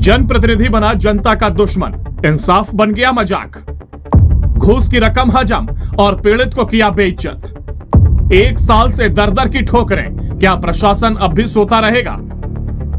जनप्रतिनिधि बना जनता का दुश्मन, इंसाफ बन गया मजाक। घूस की रकम हजम और पीड़ित को किया बेइज्जत। 1 साल से दर दर की ठोकरें, क्या प्रशासन अब भी सोता रहेगा?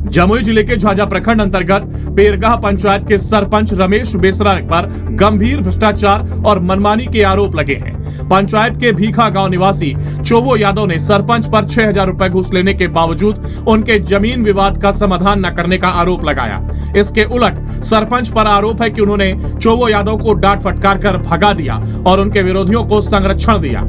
जमुई जिले के झाझा प्रखंड अंतर्गत पेरगाह पंचायत के सरपंच रमेश बेसरा पर गंभीर भ्रष्टाचार और मनमानी के आरोप लगे हैं। पंचायत के भीखा गांव निवासी चोवो यादव ने सरपंच पर 6,000 रुपए घूस लेने के बावजूद उनके जमीन विवाद का समाधान न करने का आरोप लगाया। इसके उलट सरपंच पर आरोप है कि उन्होंने चोवो यादव को डांट फटकार कर भगा दिया और उनके विरोधियों को संरक्षण दिया।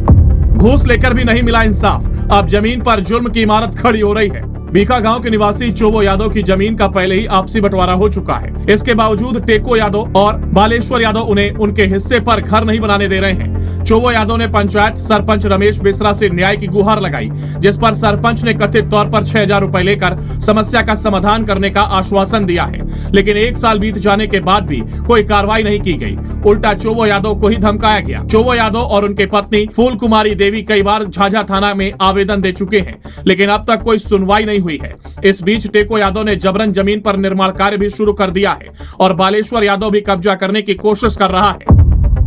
घूस लेकर भी नहीं मिला इंसाफ, अब जमीन पर जुर्म की इमारत खड़ी हो रही है। भीखा गांव के निवासी चोवो यादव की जमीन का पहले ही आपसी बंटवारा हो चुका है। इसके बावजूद टेको यादव और बालेश्वर यादव उन्हें उनके हिस्से पर घर नहीं बनाने दे रहे हैं। चोवो यादव ने पंचायत सरपंच रमेश बेसरा से न्याय की गुहार लगाई, जिस पर सरपंच ने कथित तौर पर 6,000 रुपए लेकर समस्या का समाधान करने का आश्वासन दिया है, लेकिन 1 साल बीत जाने के बाद भी कोई कार्रवाई नहीं की गई। उल्टा चोवो यादव को ही धमकाया गया। चोवो यादव और उनके पत्नी फूल कुमारी देवी कई बार झाझा थाना में आवेदन दे चुके हैं, लेकिन अब तक कोई सुनवाई नहीं हुई है। इस बीच टेको यादव ने जबरन जमीन पर निर्माण कार्य भी शुरू कर दिया है और बालेश्वर यादव भी कब्जा करने की कोशिश कर रहा है।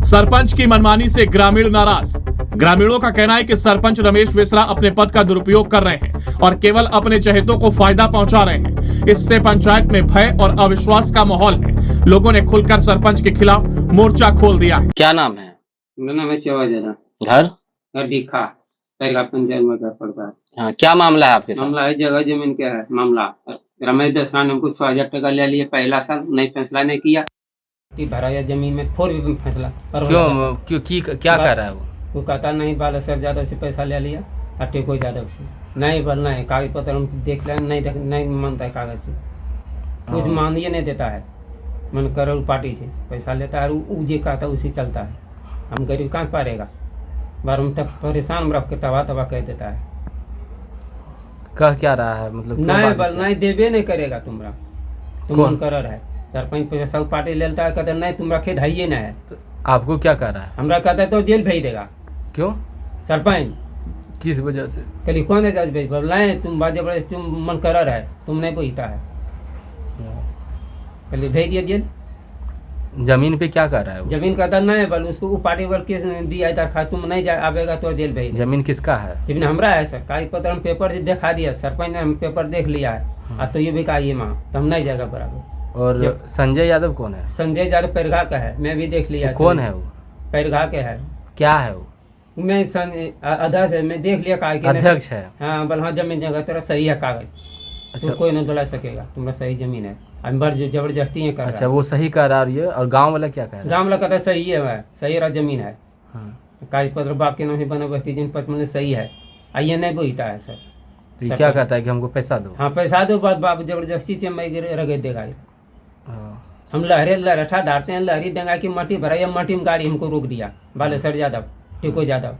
सरपंच की मनमानी से ग्रामीण नाराज। ग्रामीणों का कहना है कि सरपंच रमेश बेसरा अपने पद का दुरुपयोग कर रहे हैं और केवल अपने चहेतों को फायदा पहुंचा रहे हैं। इससे पंचायत में भय और अविश्वास का माहौल है। लोगों ने खुलकर सरपंच के खिलाफ मोर्चा खोल दिया है। क्या नाम है? मेरा नाम है चौहान। घर भीखा पेरगाह पंचायत में घर पड़ता है। हाँ, क्या मामला है आपके साथ? मामला है जगह जमीन का है मामला। रमेश बेसरा ने हमको 6,000 टका ले लिए पहला साल, नहीं फैसला नहीं किया कि भराया जमीन में 4 भी फैसला। क्यों क्या कर रहा है वो कहता नहीं बालेश्वर यादव से पैसा ले लिया और टेको यादव से नहीं बोलना है, कागज पत्र हम देख लें, नहीं मानता है कागज से, कुछ मानिए नहीं देता है। मन करो पार्टी से पैसा लेता है और वो जे कहता है उसी चलता है। हम गरीब कहाँ पारेगा, बार हम तक परेशान रख के तबाह कह देता है। कह क्या रहा है मतलब? नहीं देवे नहीं करेगा तुम्हारा, तुम मन कर है सरपंच पैसा पार्टी ले लेता है, कहते नहीं तुम खेत है ही ना है। तो आपको क्या कर रहा है? हमरा कहता है तो जेल भेज देगा। क्यों? सरपंच किस वजह से? कल कौन है जज भेज बोला तुम बाजे बड़े तुम मन कर है, तुम नहीं पूछता है, कल भेज दिया जेल। जमीन पे क्या कर रहा है वो? जमीन कहता नहीं बल उसको वो पार्टी वाल केस दिया दरखास्त, तुम नहीं आवेगा तो जेल भेज। जमीन किसका है? जमीन हमरा है सर, कागज पत्र हम पेपर से दिखा दिया, सरपंच ने हम पेपर देख लिया है। अब तो ये भी कहा माँ तो हम नहीं जाएगा बराबर। और संजय यादव कौन है? संजय यादव पेरगाह का है, मैं भी देख लिया। कौन है वो? पेरगाह के है। क्या है वो? मैं अध्यक्ष है, मैं देख लिया कागज। अध्यक्ष है? हाँ बल हाँ जमीन जगह तेरा सही है कागज। अच्छा, तो कोई नहीं दिला सकेगा, तुम्हारा सही जमीन है। अंबर जो जबरदस्ती है कर रहा है। अच्छा, वो सही कर रहा है। और गांव वाला क्या कह रहा है? गांव वाला कहता है सही है, सही रहा जमीन है। हाँ। कागज पत्र बाप के नाम से बना बस्ती जिन पच सही है, आइए नहीं बोलता है सर। तो ये क्या कहता है कि हमको पैसा दो? हाँ पैसा दो, बात बाप जबरदस्ती से मैं रगड़ देगा। हम लहरेठा डालते हैं, लहरी देंगे कि मट्टी भराइए, मट्टी में गाड़ी हमको रोक दिया बालेश्वर यादव टेको यादव।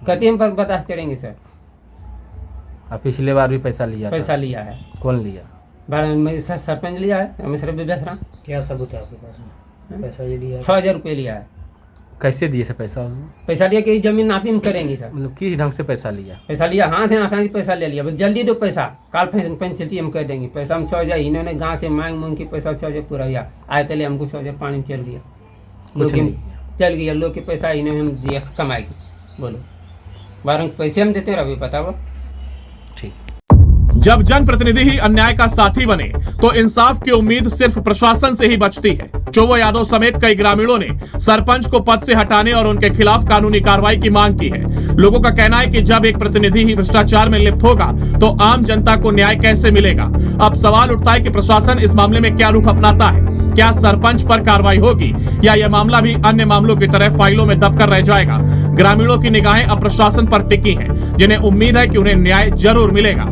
कहते हम पर बर्दाश्त करेंगे सर। पिछले बार भी पैसा लिया है। कौन लिया? सरपंच लिया है रमेश बेसरा। क्या सबूत है आपके पास में? पैसा ये लिया 6,000 रुपये लिया है। कैसे दिए थे पैसा? पैसा लिया कि जमीन नाफी में करेंगे सर। मतलब किस ढंग से पैसा लिया? पैसा लिया हाथ है आसानी पैसा ले लिया, जल्दी दो पैसा, काल पेंसिल्टी हम कह देंगे। पैसा हम 6,000 इन्होंने गाँव से मांग के पैसा 6,000 पूरा आए तले हमको 6,000 पानी में चल दिया। चल गया लोग के पैसा इन्होंने हम दिया कमाएगी। बोलो 12 पैसे हम देते हैं अभी बताओ। ठीक। जब जनप्रतिनिधि ही अन्याय का साथी बने तो इंसाफ की उम्मीद सिर्फ प्रशासन से ही बचती है। चोवो यादव समेत कई ग्रामीणों ने सरपंच को पद से हटाने और उनके खिलाफ कानूनी कार्रवाई की मांग की है। लोगों का कहना है कि जब एक प्रतिनिधि ही भ्रष्टाचार में लिप्त होगा तो आम जनता को न्याय कैसे मिलेगा? अब सवाल उठता है कि प्रशासन इस मामले में क्या रुख अपनाता है। क्या सरपंच पर कार्रवाई होगी या यह मामला भी अन्य मामलों की तरह फाइलों में दबकर रह जाएगा? ग्रामीणों की निगाहें अब प्रशासन पर टिकी हैं, जिन्हें उम्मीद है कि उन्हें न्याय जरूर मिलेगा।